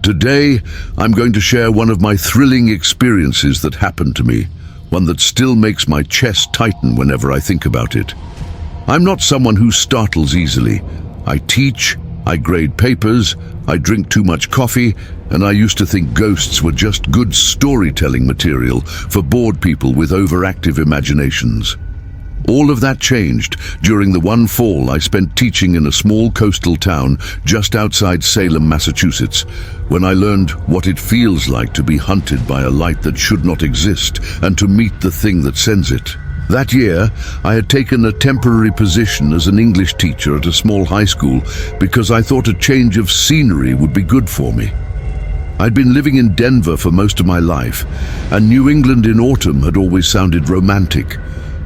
Today, I'm going to share one of my thrilling experiences that happened to me, one that still makes my chest tighten whenever I think about it. I'm not someone who startles easily. I teach, I grade papers, I drink too much coffee, and I used to think ghosts were just good storytelling material for bored people with overactive imaginations. All of that changed during the one fall I spent teaching in a small coastal town just outside Salem, Massachusetts, when I learned what it feels like to be hunted by a light that should not exist and to meet the thing that sends it. That year, I had taken a temporary position as an English teacher at a small high school because I thought a change of scenery would be good for me. I'd been living in Denver for most of my life, and New England in autumn had always sounded romantic.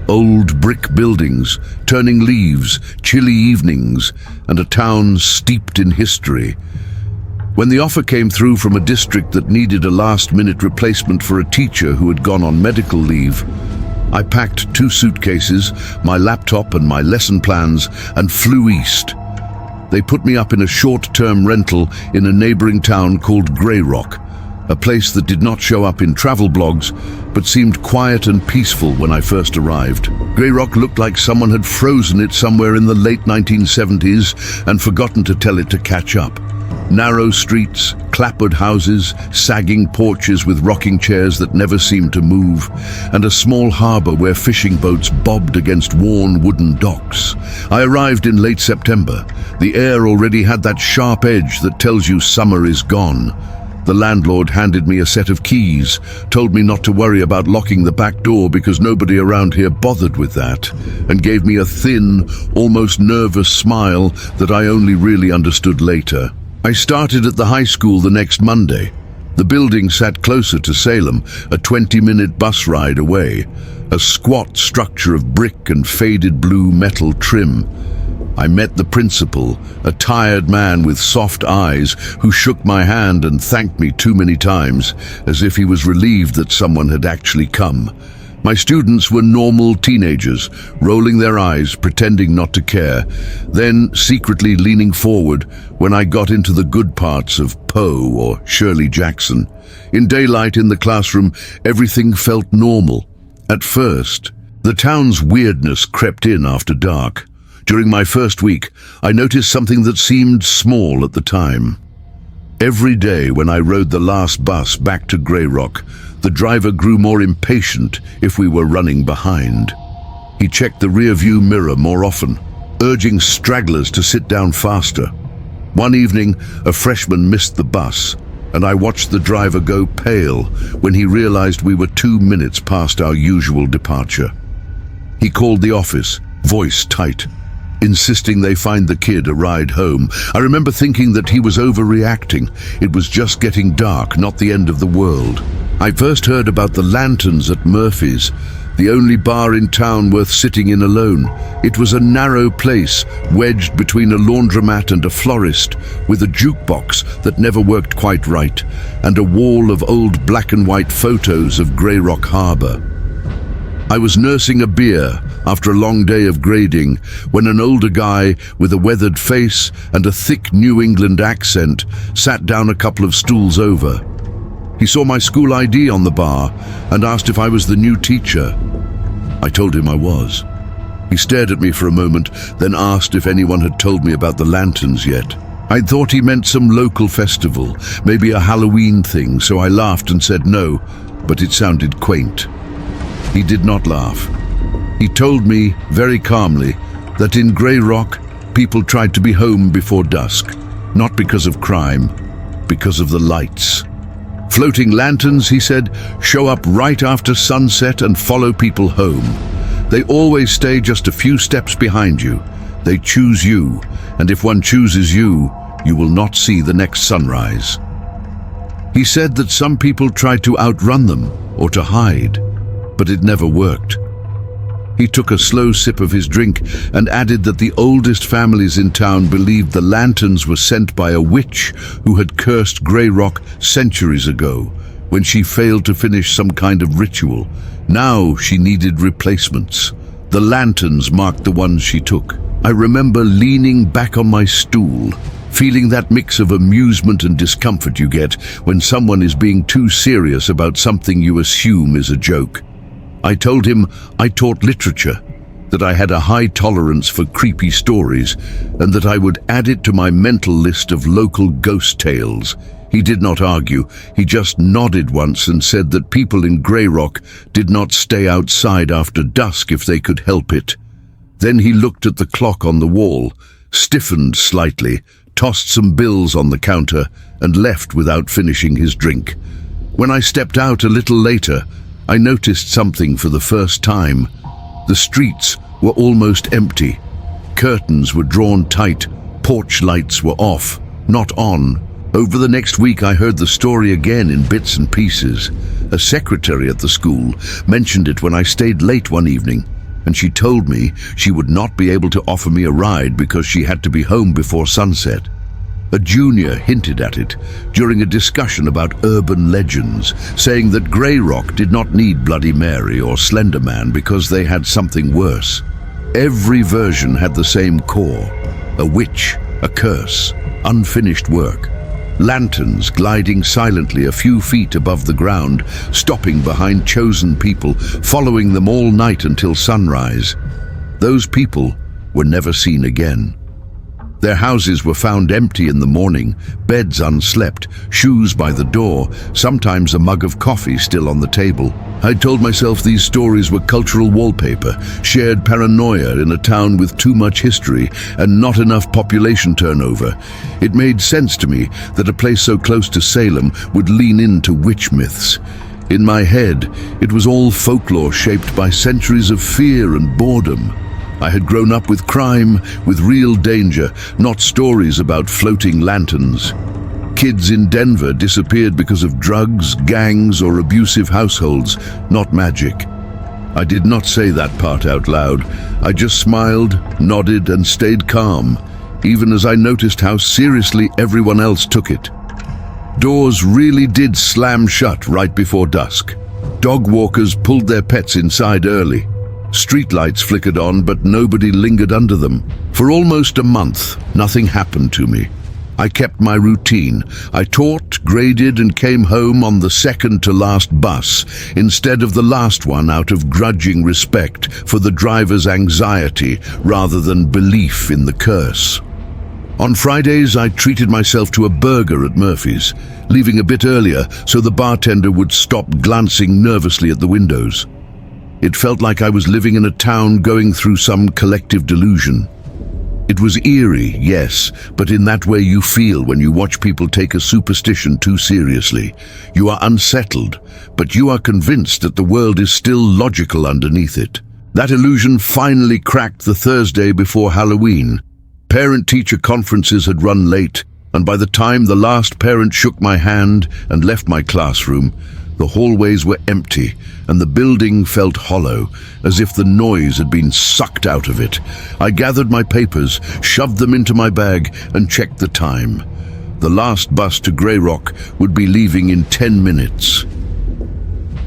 Old brick buildings, turning leaves, chilly evenings, and a town steeped in history. When the offer came through from a district that needed a last-minute replacement for a teacher who had gone on medical leave, I packed 2 suitcases, my laptop and my lesson plans, and flew east. They put me up in a short-term rental in a neighboring town called Greyrock, a place that did not show up in travel blogs, but seemed quiet and peaceful when I first arrived. Greyrock looked like someone had frozen it somewhere in the late 1970s and forgotten to tell it to catch up. Narrow streets, clapboard houses, sagging porches with rocking chairs that never seemed to move, and a small harbor where fishing boats bobbed against worn wooden docks. I arrived in late September. The air already had that sharp edge that tells you summer is gone. The landlord handed me a set of keys, told me not to worry about locking the back door because nobody around here bothered with that, and gave me a thin, almost nervous smile that I only really understood later. I started at the high school the next Monday. The building sat closer to Salem, a 20-minute bus ride away, a squat structure of brick and faded blue metal trim. I met the principal, a tired man with soft eyes who shook my hand and thanked me too many times, as if he was relieved that someone had actually come. My students were normal teenagers, rolling their eyes, pretending not to care, then secretly leaning forward when I got into the good parts of Poe or Shirley Jackson. In daylight in the classroom, everything felt normal. At first, the town's weirdness crept in after dark. During my first week, I noticed something that seemed small at the time. Every day when I rode the last bus back to Greyrock, the driver grew more impatient if we were running behind. He checked the rearview mirror more often, urging stragglers to sit down faster. One evening, a freshman missed the bus, and I watched the driver go pale when he realized we were 2 minutes past our usual departure. He called the office, voice tight, insisting they find the kid a ride home. I remember thinking that he was overreacting. It was just getting dark, not the end of the world. I first heard about the lanterns at Murphy's, the only bar in town worth sitting in alone. It was a narrow place, wedged between a laundromat and a florist, with a jukebox that never worked quite right, and a wall of old black and white photos of Greyrock Harbor. I was nursing a beer after a long day of grading when an older guy with a weathered face and a thick New England accent sat down a couple of stools over. He saw my school ID on the bar and asked if I was the new teacher. I told him I was. He stared at me for a moment, then asked if anyone had told me about the lanterns yet. I thought he meant some local festival, maybe a Halloween thing, so I laughed and said no, but it sounded quaint. He did not laugh. He told me, very calmly, that in Greyrock, people tried to be home before dusk, not because of crime, because of the lights. Floating lanterns, he said, show up right after sunset and follow people home. They always stay just a few steps behind you. They choose you, and if one chooses you, you will not see the next sunrise. He said that some people tried to outrun them or to hide, but it never worked. He took a slow sip of his drink and added that the oldest families in town believed the lanterns were sent by a witch who had cursed Greyrock centuries ago when she failed to finish some kind of ritual. Now she needed replacements. The lanterns marked the ones she took. I remember leaning back on my stool, feeling that mix of amusement and discomfort you get when someone is being too serious about something you assume is a joke. I told him I taught literature, that I had a high tolerance for creepy stories, and that I would add it to my mental list of local ghost tales. He did not argue. He just nodded once and said that people in Greyrock did not stay outside after dusk if they could help it. Then he looked at the clock on the wall, stiffened slightly, tossed some bills on the counter, and left without finishing his drink. When I stepped out a little later, I noticed something for the first time. The streets were almost empty. Curtains were drawn tight, porch lights were off, not on. Over the next week I heard the story again in bits and pieces. A secretary at the school mentioned it when I stayed late one evening, and she told me she would not be able to offer me a ride because she had to be home before sunset. A junior hinted at it during a discussion about urban legends, saying that Greyrock did not need Bloody Mary or Slender Man because they had something worse. Every version had the same core: a witch, a curse, unfinished work. Lanterns gliding silently a few feet above the ground, stopping behind chosen people, following them all night until sunrise. Those people were never seen again. Their houses were found empty in the morning, beds unslept, shoes by the door, sometimes a mug of coffee still on the table. I told myself these stories were cultural wallpaper, shared paranoia in a town with too much history and not enough population turnover. It made sense to me that a place so close to Salem would lean into witch myths. In my head, it was all folklore shaped by centuries of fear and boredom. I had grown up with crime, with real danger, not stories about floating lanterns. Kids in Denver disappeared because of drugs, gangs, or abusive households, not magic. I did not say that part out loud. I just smiled, nodded, and stayed calm, even as I noticed how seriously everyone else took it. Doors really did slam shut right before dusk. Dog walkers pulled their pets inside early. Streetlights flickered on, but nobody lingered under them. For almost a month, nothing happened to me. I kept my routine. I taught, graded, and came home on the second-to-last bus, instead of the last one, out of grudging respect for the driver's anxiety rather than belief in the curse. On Fridays, I treated myself to a burger at Murphy's, leaving a bit earlier so the bartender would stop glancing nervously at the windows. It felt like I was living in a town going through some collective delusion. It was eerie, yes, but in that way you feel when you watch people take a superstition too seriously. You are unsettled, but you are convinced that the world is still logical underneath it. That illusion finally cracked the Thursday before Halloween. Parent-teacher conferences had run late, and by the time the last parent shook my hand and left my classroom, the hallways were empty, and the building felt hollow, as if the noise had been sucked out of it. I gathered my papers, shoved them into my bag, and checked the time. The last bus to Greyrock would be leaving in 10 minutes.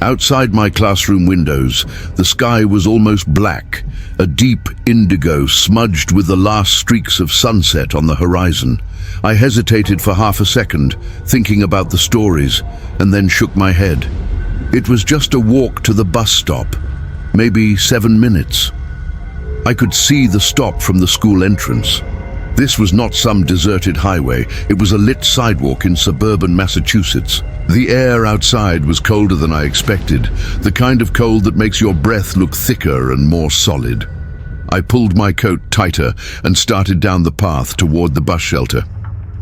Outside my classroom windows, the sky was almost black, a deep indigo smudged with the last streaks of sunset on the horizon. I hesitated for half a second, thinking about the stories, and then shook my head. It was just a walk to the bus stop, maybe 7 minutes. I could see the stop from the school entrance. This was not some deserted highway, it was a lit sidewalk in suburban Massachusetts. The air outside was colder than I expected, the kind of cold that makes your breath look thicker and more solid. I pulled my coat tighter and started down the path toward the bus shelter.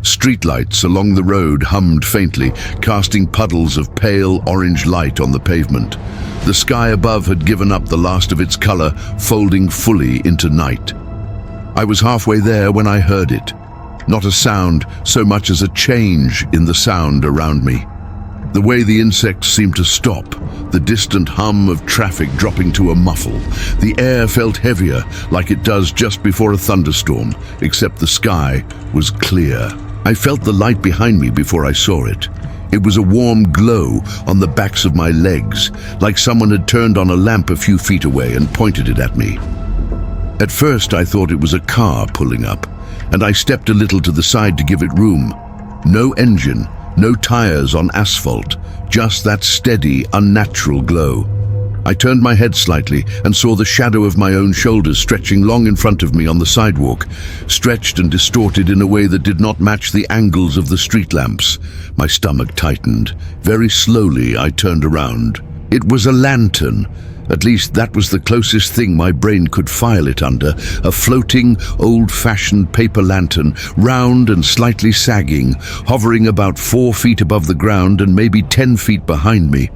Streetlights along the road hummed faintly, casting puddles of pale orange light on the pavement. The sky above had given up the last of its color, folding fully into night. I was halfway there when I heard it. Not a sound, so much as a change in the sound around me. The way the insects seemed to stop, the distant hum of traffic dropping to a muffle. The air felt heavier, like it does just before a thunderstorm, except the sky was clear. I felt the light behind me before I saw it. It was a warm glow on the backs of my legs, like someone had turned on a lamp a few feet away and pointed it at me. At first I thought it was a car pulling up, and I stepped a little to the side to give it room. No engine, no tires on asphalt, just that steady, unnatural glow. I turned my head slightly and saw the shadow of my own shoulders stretching long in front of me on the sidewalk, stretched and distorted in a way that did not match the angles of the street lamps. My stomach tightened. Very slowly, I turned around. It was a lantern. At least that was the closest thing my brain could file it under. A floating, old-fashioned paper lantern, round and slightly sagging, hovering about 4 feet above the ground and maybe 10 feet behind me.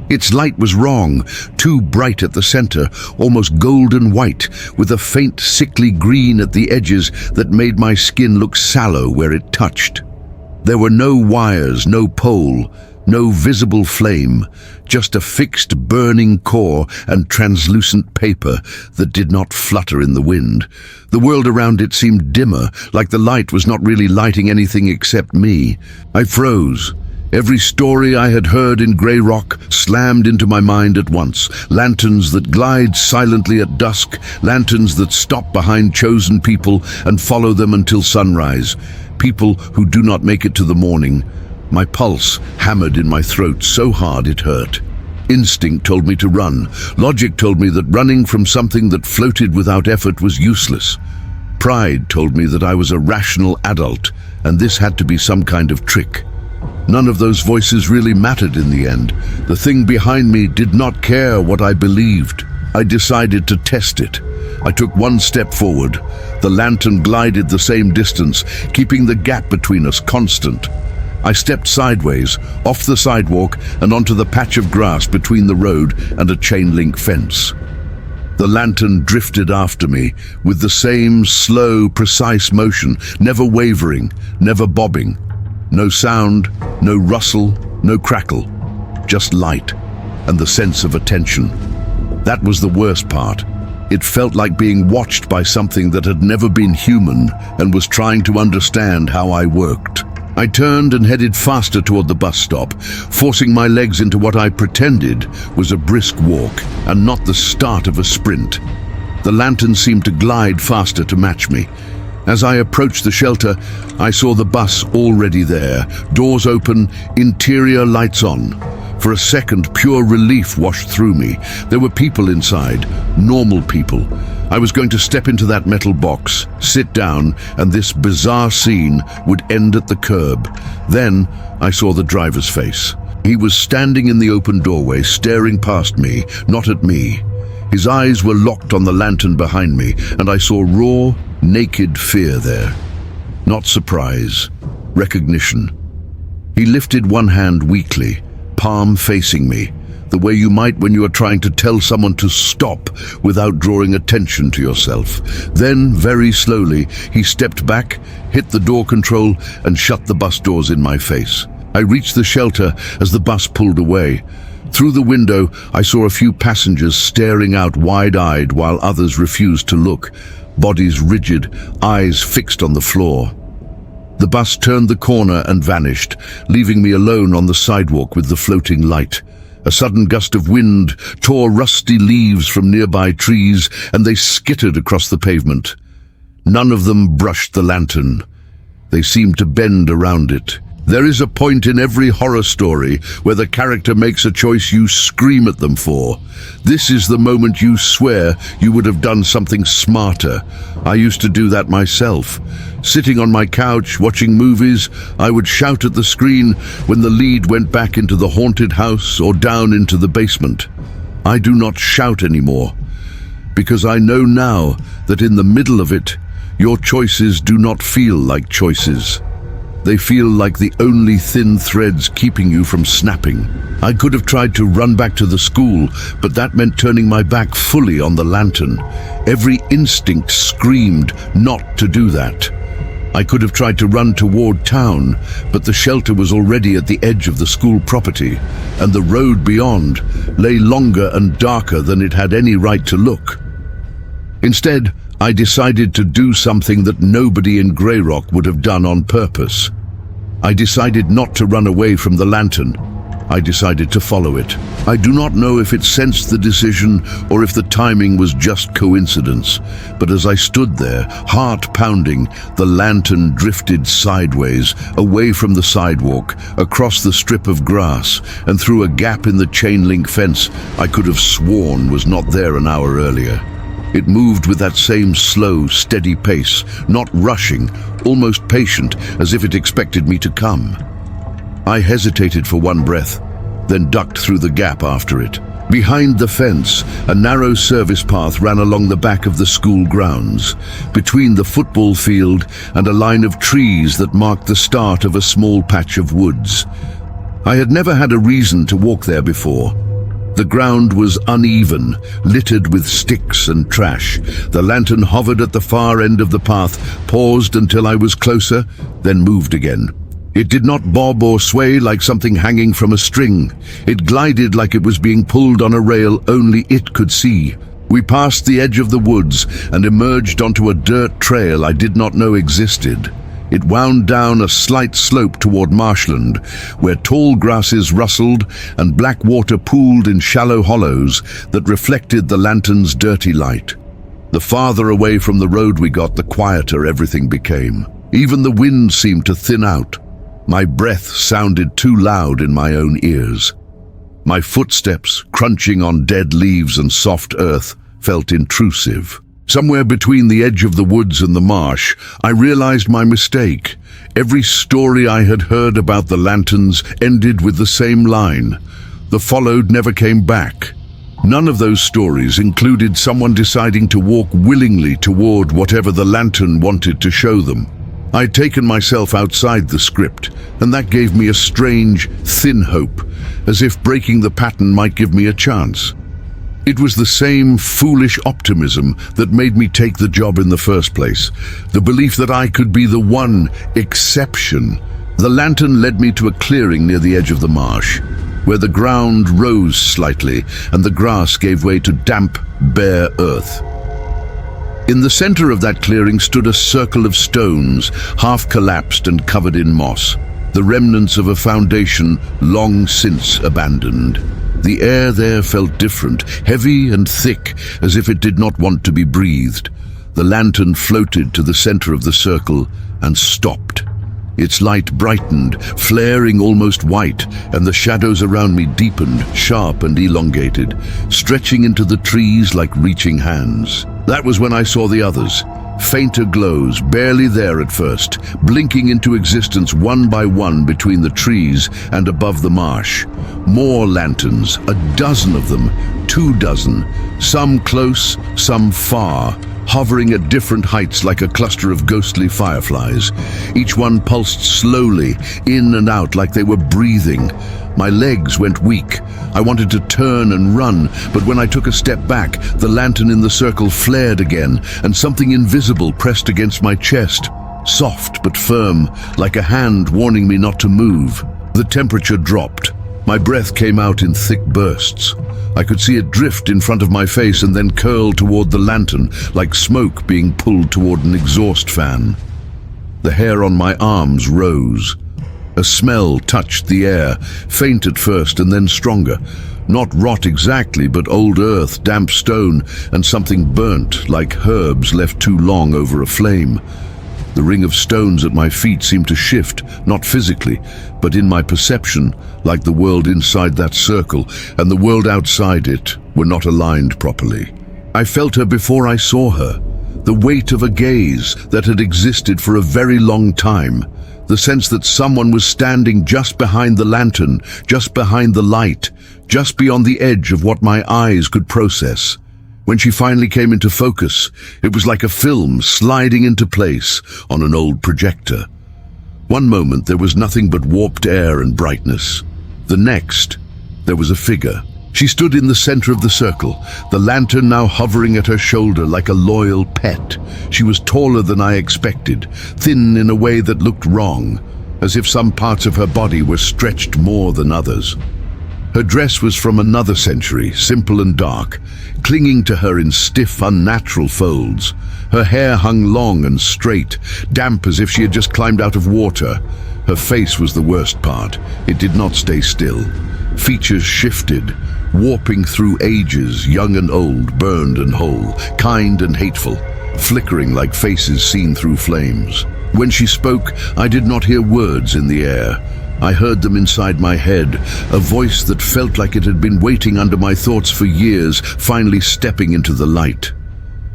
Its light was wrong, too bright at the center, almost golden white, with a faint sickly green at the edges that made my skin look sallow where it touched. There were no wires, no pole, no visible flame, just a fixed burning core and translucent paper that did not flutter in the wind. The world around it seemed dimmer, like the light was not really lighting anything except me. I froze. Every story I had heard in Greyrock slammed into my mind at once. Lanterns that glide silently at dusk, lanterns that stop behind chosen people and follow them until sunrise. People who do not make it to the morning. My pulse hammered in my throat so hard it hurt. Instinct told me to run. Logic told me that running from something that floated without effort was useless. Pride told me that I was a rational adult, and this had to be some kind of trick. None of those voices really mattered in the end. The thing behind me did not care what I believed. I decided to test it. I took one step forward. The lantern glided the same distance, keeping the gap between us constant. I stepped sideways, off the sidewalk and onto the patch of grass between the road and a chain-link fence. The lantern drifted after me with the same slow, precise motion, never wavering, never bobbing. No sound, no rustle, no crackle, just light and the sense of attention. That was the worst part. It felt like being watched by something that had never been human and was trying to understand how I worked. I turned and headed faster toward the bus stop, forcing my legs into what I pretended was a brisk walk and not the start of a sprint. The lantern seemed to glide faster to match me. As I approached the shelter, I saw the bus already there, doors open, interior lights on. For a second, pure relief washed through me. There were people inside, normal people. I was going to step into that metal box, sit down, and this bizarre scene would end at the curb. Then I saw the driver's face. He was standing in the open doorway, staring past me, not at me. His eyes were locked on the lantern behind me, and I saw raw, naked fear there. Not surprise, recognition. He lifted one hand weakly, palm facing me, the way you might when you are trying to tell someone to stop without drawing attention to yourself. Then, very slowly, he stepped back, hit the door control, and shut the bus doors in my face. I reached the shelter as the bus pulled away. Through the window, I saw a few passengers staring out wide-eyed while others refused to look, bodies rigid, eyes fixed on the floor. The bus turned the corner and vanished, leaving me alone on the sidewalk with the floating light. A sudden gust of wind tore rusty leaves from nearby trees, and they skittered across the pavement. None of them brushed the lantern. They seemed to bend around it. There is a point in every horror story where the character makes a choice you scream at them for. This is the moment you swear you would have done something smarter. I used to do that myself. Sitting on my couch watching movies, I would shout at the screen when the lead went back into the haunted house or down into the basement. I do not shout anymore, because I know now that in the middle of it, your choices do not feel like choices. They feel like the only thin threads keeping you from snapping. I could have tried to run back to the school, but that meant turning my back fully on the lantern. Every instinct screamed not to do that. I could have tried to run toward town, but the shelter was already at the edge of the school property, and the road beyond lay longer and darker than it had any right to look. Instead, I decided to do something that nobody in Greyrock would have done on purpose. I decided not to run away from the lantern. I decided to follow it. I do not know if it sensed the decision or if the timing was just coincidence, but as I stood there, heart pounding, the lantern drifted sideways, away from the sidewalk, across the strip of grass, and through a gap in the chain-link fence I could have sworn was not there an hour earlier. It moved with that same slow, steady pace, not rushing, almost patient, as if it expected me to come. I hesitated for one breath, then ducked through the gap after it. Behind the fence, a narrow service path ran along the back of the school grounds, between the football field and a line of trees that marked the start of a small patch of woods. I had never had a reason to walk there before. The ground was uneven, littered with sticks and trash. The lantern hovered at the far end of the path, paused until I was closer, then moved again. It did not bob or sway like something hanging from a string. It glided like it was being pulled on a rail only it could see. We passed the edge of the woods and emerged onto a dirt trail I did not know existed. It wound down a slight slope toward marshland, where tall grasses rustled and black water pooled in shallow hollows that reflected the lantern's dirty light. The farther away from the road we got, the quieter everything became. Even the wind seemed to thin out. My breath sounded too loud in my own ears. My footsteps, crunching on dead leaves and soft earth, felt intrusive. Somewhere between the edge of the woods and the marsh, I realized my mistake. Every story I had heard about the lanterns ended with the same line. The followed never came back. None of those stories included someone deciding to walk willingly toward whatever the lantern wanted to show them. I'd taken myself outside the script, and that gave me a strange, thin hope, as if breaking the pattern might give me a chance. It was the same foolish optimism that made me take the job in the first place, the belief that I could be the one exception. The lantern led me to a clearing near the edge of the marsh, where the ground rose slightly and the grass gave way to damp, bare earth. In the center of that clearing stood a circle of stones, half collapsed and covered in moss, the remnants of a foundation long since abandoned. The air there felt different, heavy and thick, as if it did not want to be breathed. The lantern floated to the center of the circle and stopped. Its light brightened, flaring almost white, and the shadows around me deepened, sharp and elongated, stretching into the trees like reaching hands. That was when I saw the others. Fainter glows, barely there at first, blinking into existence one by one between the trees and above the marsh. More lanterns, a dozen of them, 24, some close, some far, hovering at different heights like a cluster of ghostly fireflies. Each one pulsed slowly, in and out like they were breathing. My legs went weak. I wanted to turn and run, but when I took a step back, the lantern in the circle flared again, and something invisible pressed against my chest, soft but firm, like a hand warning me not to move. The temperature dropped. My breath came out in thick bursts. I could see it drift in front of my face and then curl toward the lantern, like smoke being pulled toward an exhaust fan. The hair on my arms rose. A smell touched the air, faint at first and then stronger. Not rot exactly, but old earth, damp stone, and something burnt, like herbs left too long over a flame. The ring of stones at my feet seemed to shift, not physically, but in my perception, like the world inside that circle and the world outside it were not aligned properly. I felt her before I saw her, the weight of a gaze that had existed for a very long time. The sense that someone was standing just behind the lantern, just behind the light, just beyond the edge of what my eyes could process. When she finally came into focus, it was like a film sliding into place on an old projector. One moment there was nothing but warped air and brightness. The next, there was a figure. She stood in the center of the circle, the lantern now hovering at her shoulder like a loyal pet. She was taller than I expected, thin in a way that looked wrong, as if some parts of her body were stretched more than others. Her dress was from another century, simple and dark, clinging to her in stiff, unnatural folds. Her hair hung long and straight, damp as if she had just climbed out of water. Her face was the worst part. It did not stay still. Features shifted, warping through ages, young and old, burned and whole, kind and hateful, flickering like faces seen through flames. When she spoke, I did not hear words in the air. I heard them inside my head, a voice that felt like it had been waiting under my thoughts for years, finally stepping into the light.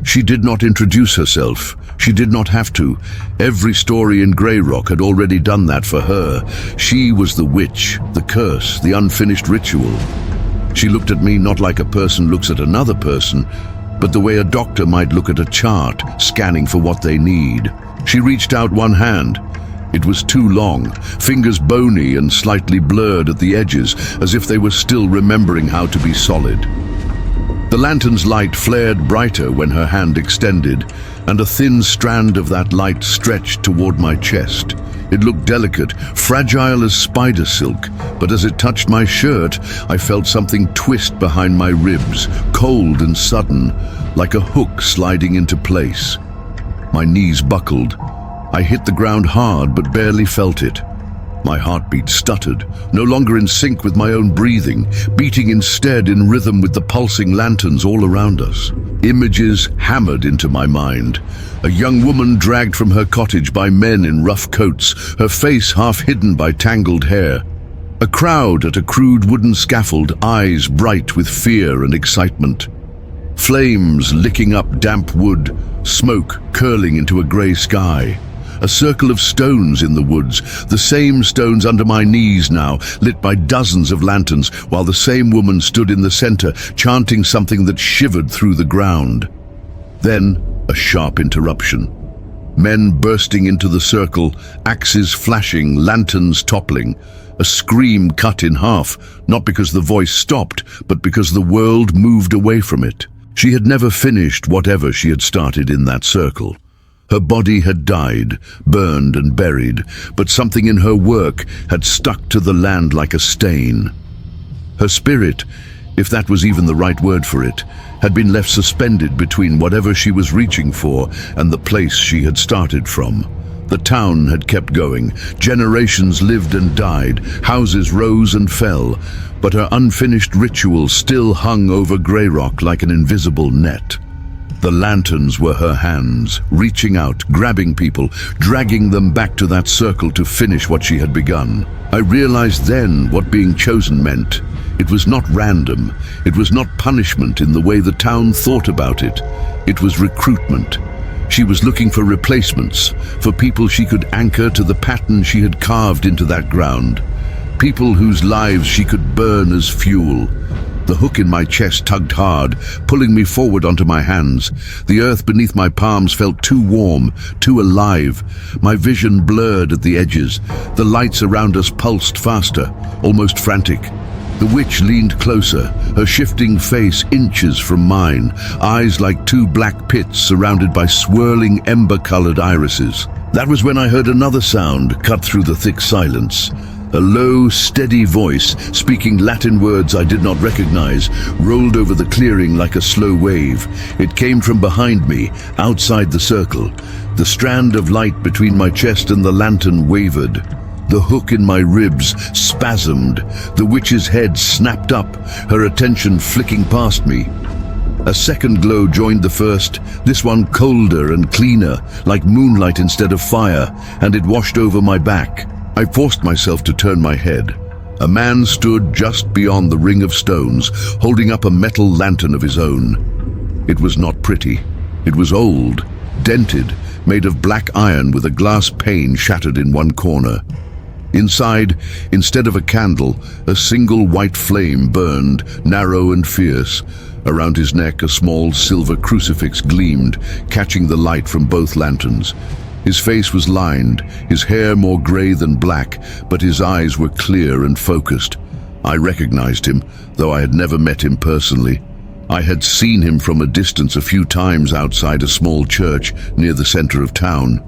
She did not introduce herself. She did not have to. Every story in Greyrock had already done that for her. She was the witch, the curse, the unfinished ritual. She looked at me not like a person looks at another person, but the way a doctor might look at a chart, scanning for what they need. She reached out one hand. It was too long, fingers bony and slightly blurred at the edges, as if they were still remembering how to be solid. The lantern's light flared brighter when her hand extended, and a thin strand of that light stretched toward my chest. It looked delicate, fragile as spider silk, but as it touched my shirt, I felt something twist behind my ribs, cold and sudden, like a hook sliding into place. My knees buckled. I hit the ground hard but barely felt it. My heartbeat stuttered, no longer in sync with my own breathing, beating instead in rhythm with the pulsing lanterns all around us. Images hammered into my mind. A young woman dragged from her cottage by men in rough coats, her face half hidden by tangled hair. A crowd at a crude wooden scaffold, eyes bright with fear and excitement. Flames licking up damp wood, smoke curling into a grey sky. A circle of stones in the woods, the same stones under my knees now, lit by dozens of lanterns, while the same woman stood in the center, chanting something that shivered through the ground. Then, a sharp interruption. Men bursting into the circle, axes flashing, lanterns toppling. A scream cut in half, not because the voice stopped, but because the world moved away from it. She had never finished whatever she had started in that circle. Her body had died, burned and buried, but something in her work had stuck to the land like a stain. Her spirit, if that was even the right word for it, had been left suspended between whatever she was reaching for and the place she had started from. The town had kept going. Generations lived and died. Houses rose and fell. But her unfinished ritual still hung over Greyrock like an invisible net. The lanterns were her hands, reaching out, grabbing people, dragging them back to that circle to finish what she had begun. I realized then what being chosen meant. It was not random. It was not punishment in the way the town thought about it. It was recruitment. She was looking for replacements, for people she could anchor to the pattern she had carved into that ground. People whose lives she could burn as fuel. The hook in my chest tugged hard, pulling me forward onto my hands. The earth beneath my palms felt too warm, too alive. My vision blurred at the edges. The lights around us pulsed faster, almost frantic. The witch leaned closer, her shifting face inches from mine, eyes like two black pits surrounded by swirling ember-colored irises. That was when I heard another sound cut through the thick silence. A low, steady voice, speaking Latin words I did not recognize, rolled over the clearing like a slow wave. It came from behind me, outside the circle. The strand of light between my chest and the lantern wavered. The hook in my ribs spasmed. The witch's head snapped up, her attention flicking past me. A second glow joined the first, this one colder and cleaner, like moonlight instead of fire, and it washed over my back. I forced myself to turn my head. A man stood just beyond the ring of stones, holding up a metal lantern of his own. It was not pretty. It was old, dented, made of black iron with a glass pane shattered in one corner. Inside, instead of a candle, a single white flame burned, narrow and fierce. Around his neck, a small silver crucifix gleamed, catching the light from both lanterns. His face was lined, his hair more gray than black, but his eyes were clear and focused. I recognized him, though I had never met him personally. I had seen him from a distance a few times outside a small church near the center of town.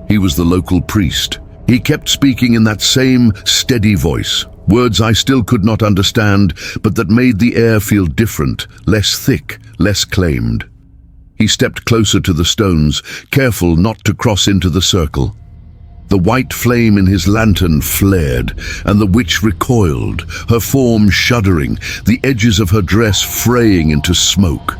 He was the local priest. He kept speaking in that same steady voice, words I still could not understand, but that made the air feel different, less thick, less claimed. He stepped closer to the stones, careful not to cross into the circle. The white flame in his lantern flared, and the witch recoiled, her form shuddering, the edges of her dress fraying into smoke.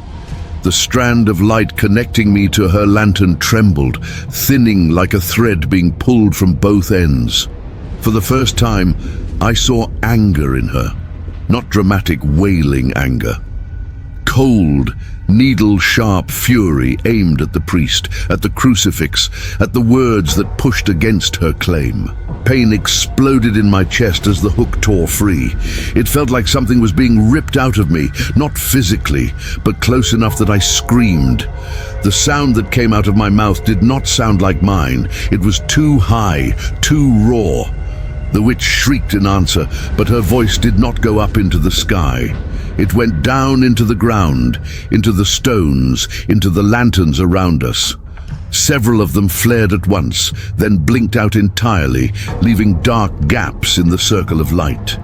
The strand of light connecting me to her lantern trembled, thinning like a thread being pulled from both ends. For the first time, I saw anger in her, not dramatic wailing anger. Cold, needle-sharp fury aimed at the priest, at the crucifix, at the words that pushed against her claim. Pain exploded in my chest as the hook tore free. It felt like something was being ripped out of me, not physically, but close enough that I screamed. The sound that came out of my mouth did not sound like mine. It was too high, too raw. The witch shrieked in answer, but her voice did not go up into the sky. It went down into the ground, into the stones, into the lanterns around us. Several of them flared at once, then blinked out entirely, leaving dark gaps in the circle of light.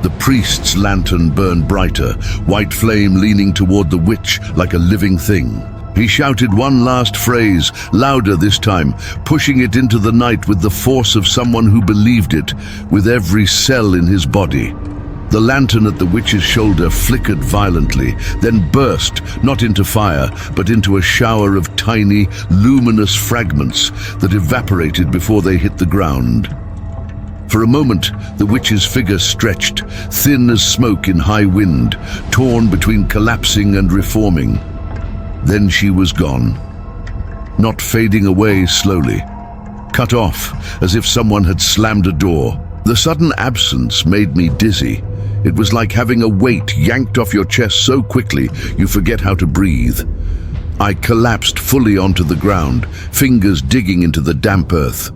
The priest's lantern burned brighter, white flame leaning toward the witch like a living thing. He shouted one last phrase, louder this time, pushing it into the night with the force of someone who believed it, with every cell in his body. The lantern at the witch's shoulder flickered violently, then burst, not into fire, but into a shower of tiny, luminous fragments that evaporated before they hit the ground. For a moment, the witch's figure stretched, thin as smoke in high wind, torn between collapsing and reforming. Then she was gone, not fading away slowly, cut off as if someone had slammed a door. The sudden absence made me dizzy. It was like having a weight yanked off your chest so quickly you forget how to breathe. I collapsed fully onto the ground, fingers digging into the damp earth.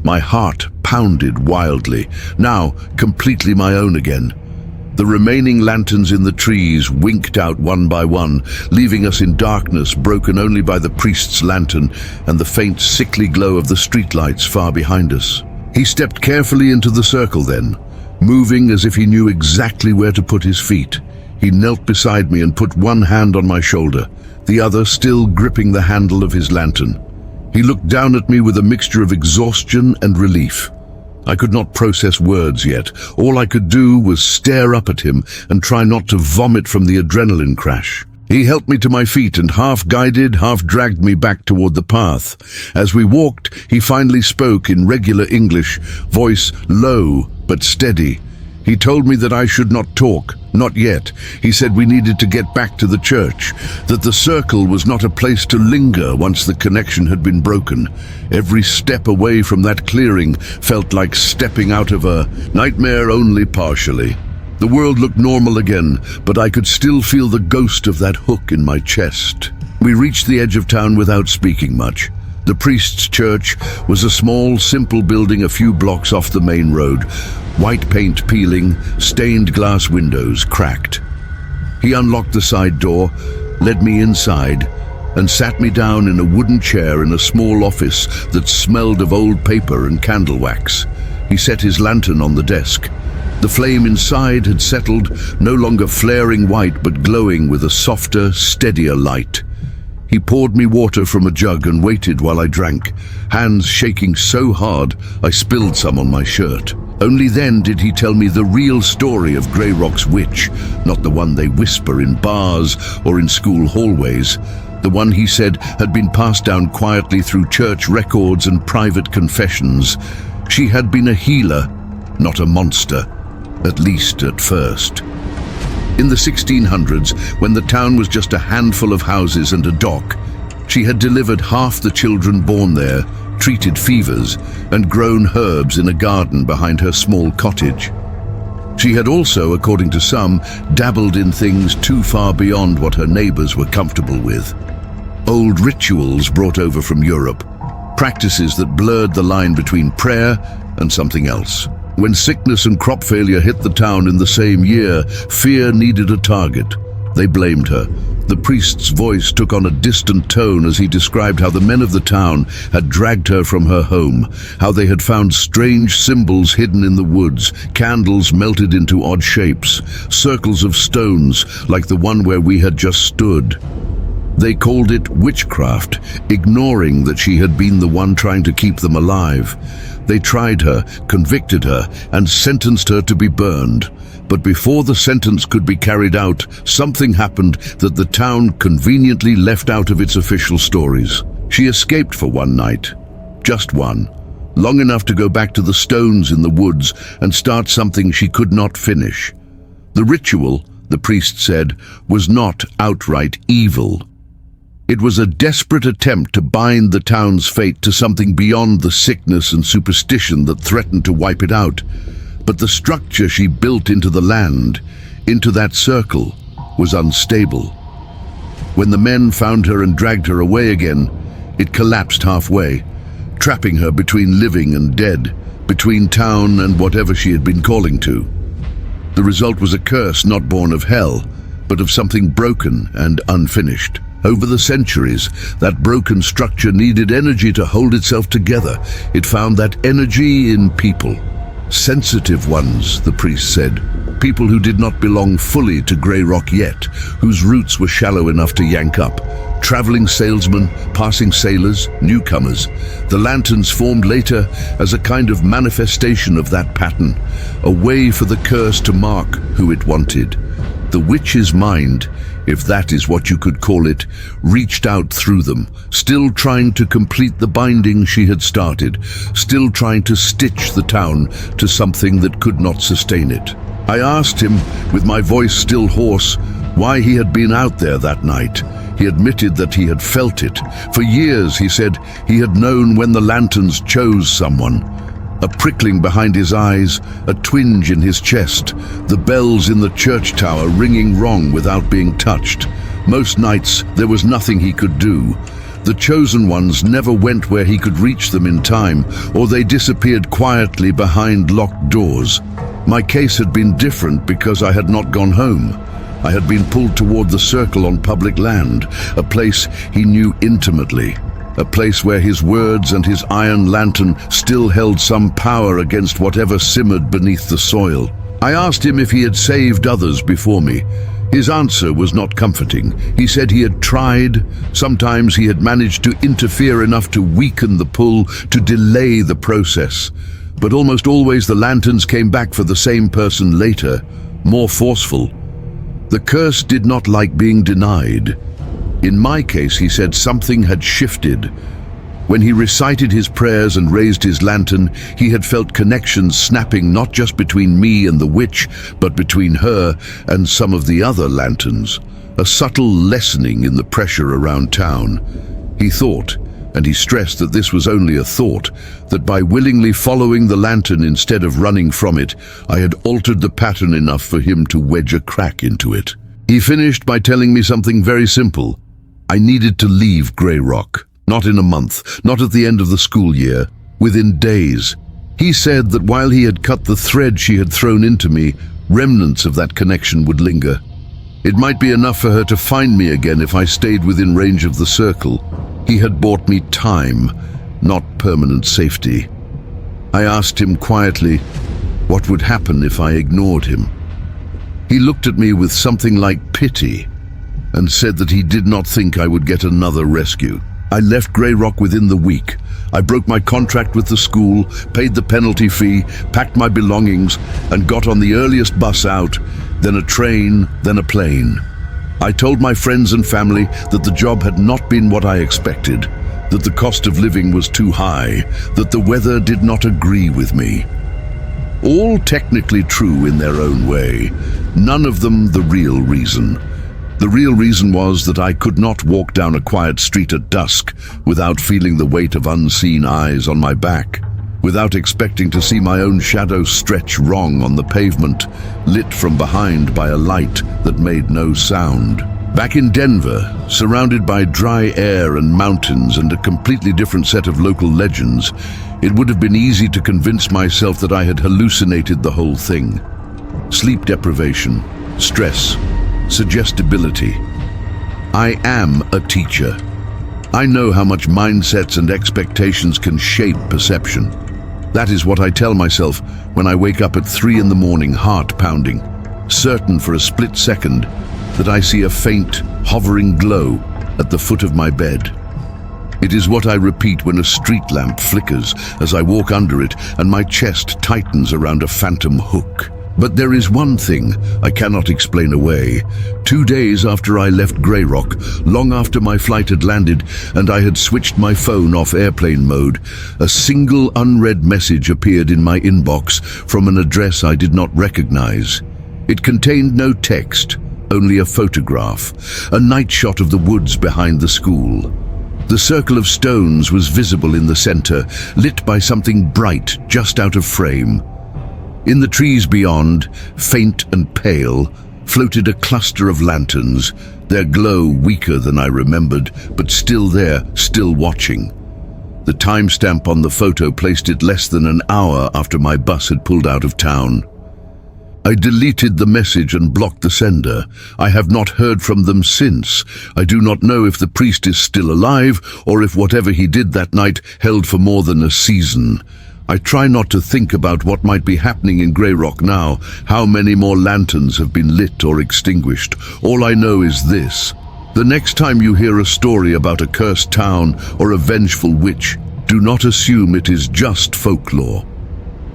My heart pounded wildly, now completely my own again. The remaining lanterns in the trees winked out one by one, leaving us in darkness broken only by the priest's lantern and the faint, sickly glow of the streetlights far behind us. He stepped carefully into the circle then, moving as if he knew exactly where to put his feet. He knelt beside me and put one hand on my shoulder, the other still gripping the handle of his lantern. He looked down at me with a mixture of exhaustion and relief. I could not process words yet. All I could do was stare up at him and try not to vomit from the adrenaline crash. He helped me to my feet and half-guided, half-dragged me back toward the path. As we walked, he finally spoke in regular English, voice low but steady. He told me that I should not talk, not yet. He said we needed to get back to the church, that the circle was not a place to linger once the connection had been broken. Every step away from that clearing felt like stepping out of a nightmare only partially. The world looked normal again, but I could still feel the ghost of that hook in my chest. We reached the edge of town without speaking much. The priest's church was a small, simple building a few blocks off the main road. White paint peeling, stained glass windows cracked. He unlocked the side door, led me inside, and sat me down in a wooden chair in a small office that smelled of old paper and candle wax. He set his lantern on the desk. The flame inside had settled, no longer flaring white but glowing with a softer, steadier light. He poured me water from a jug and waited while I drank, hands shaking so hard I spilled some on my shirt. Only then did he tell me the real story of Greyrock's witch, not the one they whisper in bars or in school hallways. The one he said had been passed down quietly through church records and private confessions. She had been a healer, not a monster, at least at first. In the 1600s, when the town was just a handful of houses and a dock, she had delivered half the children born there, treated fevers, and grown herbs in a garden behind her small cottage. She had also, according to some, dabbled in things too far beyond what her neighbors were comfortable with. Old rituals brought over from Europe, practices that blurred the line between prayer and something else. When sickness and crop failure hit the town in the same year, fear needed a target. They blamed her. The priest's voice took on a distant tone as he described how the men of the town had dragged her from her home, how they had found strange symbols hidden in the woods, candles melted into odd shapes, circles of stones like the one where we had just stood. They called it witchcraft, ignoring that she had been the one trying to keep them alive. They tried her, convicted her, and sentenced her to be burned. But before the sentence could be carried out, something happened that the town conveniently left out of its official stories. She escaped for one night. Just one. Long enough to go back to the stones in the woods and start something she could not finish. The ritual, the priest said, was not outright evil. It was a desperate attempt to bind the town's fate to something beyond the sickness and superstition that threatened to wipe it out. But the structure she built into the land, into that circle, was unstable. When the men found her and dragged her away again, it collapsed halfway, trapping her between living and dead, between town and whatever she had been calling to. The result was a curse not born of hell, but of something broken and unfinished. Over the centuries, that broken structure needed energy to hold itself together. It found that energy in people. Sensitive ones, the priest said. People who did not belong fully to Greyrock yet, whose roots were shallow enough to yank up. Traveling salesmen, passing sailors, newcomers. The lanterns formed later as a kind of manifestation of that pattern, a way for the curse to mark who it wanted. The witch's mind, if that is what you could call it, reached out through them, still trying to complete the binding she had started, still trying to stitch the town to something that could not sustain it. I asked him, with my voice still hoarse, why he had been out there that night. He admitted that he had felt it. For years, he said, he had known when the lanterns chose someone. A prickling behind his eyes, a twinge in his chest, the bells in the church tower ringing wrong without being touched. Most nights, there was nothing he could do. The chosen ones never went where he could reach them in time, or they disappeared quietly behind locked doors. My case had been different because I had not gone home. I had been pulled toward the circle on public land, a place he knew intimately. A place where his words and his iron lantern still held some power against whatever simmered beneath the soil. I asked him if he had saved others before me. His answer was not comforting. He said he had tried. Sometimes he had managed to interfere enough to weaken the pull, to delay the process. But almost always the lanterns came back for the same person later, more forceful. The curse did not like being denied. In my case, he said, something had shifted. When he recited his prayers and raised his lantern, he had felt connections snapping not just between me and the witch, but between her and some of the other lanterns. A subtle lessening in the pressure around town. He thought, and he stressed that this was only a thought, that by willingly following the lantern instead of running from it, I had altered the pattern enough for him to wedge a crack into it. He finished by telling me something very simple. I needed to leave Greyrock, not in a month, not at the end of the school year, within days. He said that while he had cut the thread she had thrown into me, remnants of that connection would linger. It might be enough for her to find me again if I stayed within range of the circle. He had bought me time, not permanent safety. I asked him quietly what would happen if I ignored him. He looked at me with something like pity and said that he did not think I would get another rescue. I left Greyrock within the week. I broke my contract with the school, paid the penalty fee, packed my belongings, and got on the earliest bus out, then a train, then a plane. I told my friends and family that the job had not been what I expected, that the cost of living was too high, that the weather did not agree with me. All technically true in their own way, none of them the real reason. The real reason was that I could not walk down a quiet street at dusk without feeling the weight of unseen eyes on my back, without expecting to see my own shadow stretch wrong on the pavement, lit from behind by a light that made no sound. Back in Denver, surrounded by dry air and mountains and a completely different set of local legends, it would have been easy to convince myself that I had hallucinated the whole thing. Sleep deprivation, stress, suggestibility. I am a teacher. I know how much mindsets and expectations can shape perception. That is what I tell myself when I wake up at 3 in the morning, heart pounding, certain for a split second that I see a faint, hovering glow, at the foot of my bed. It is what I repeat when a street lamp flickers as I walk under it and my chest tightens around a phantom hook. But there is one thing I cannot explain away. 2 days after I left Greyrock, long after my flight had landed and I had switched my phone off airplane mode, a single unread message appeared in my inbox from an address I did not recognize. It contained no text, only a photograph, a night shot of the woods behind the school. The circle of stones was visible in the center, lit by something bright just out of frame. In the trees beyond, faint and pale, floated a cluster of lanterns, their glow weaker than I remembered, but still there, still watching. The timestamp on the photo placed it less than an hour after my bus had pulled out of town. I deleted the message and blocked the sender. I have not heard from them since. I do not know if the priest is still alive or if whatever he did that night held for more than a season. I try not to think about what might be happening in Greyrock now, how many more lanterns have been lit or extinguished. All I know is this: the next time you hear a story about a cursed town or a vengeful witch, do not assume it is just folklore.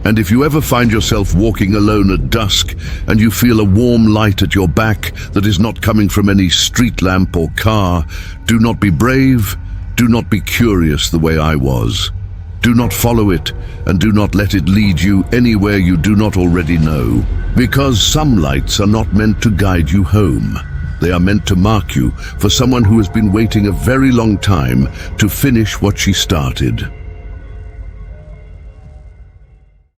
And if you ever find yourself walking alone at dusk and you feel a warm light at your back that is not coming from any street lamp or car, do not be brave, do not be curious the way I was. Do not follow it, and do not let it lead you anywhere you do not already know. Because some lights are not meant to guide you home. They are meant to mark you for someone who has been waiting a very long time to finish what she started.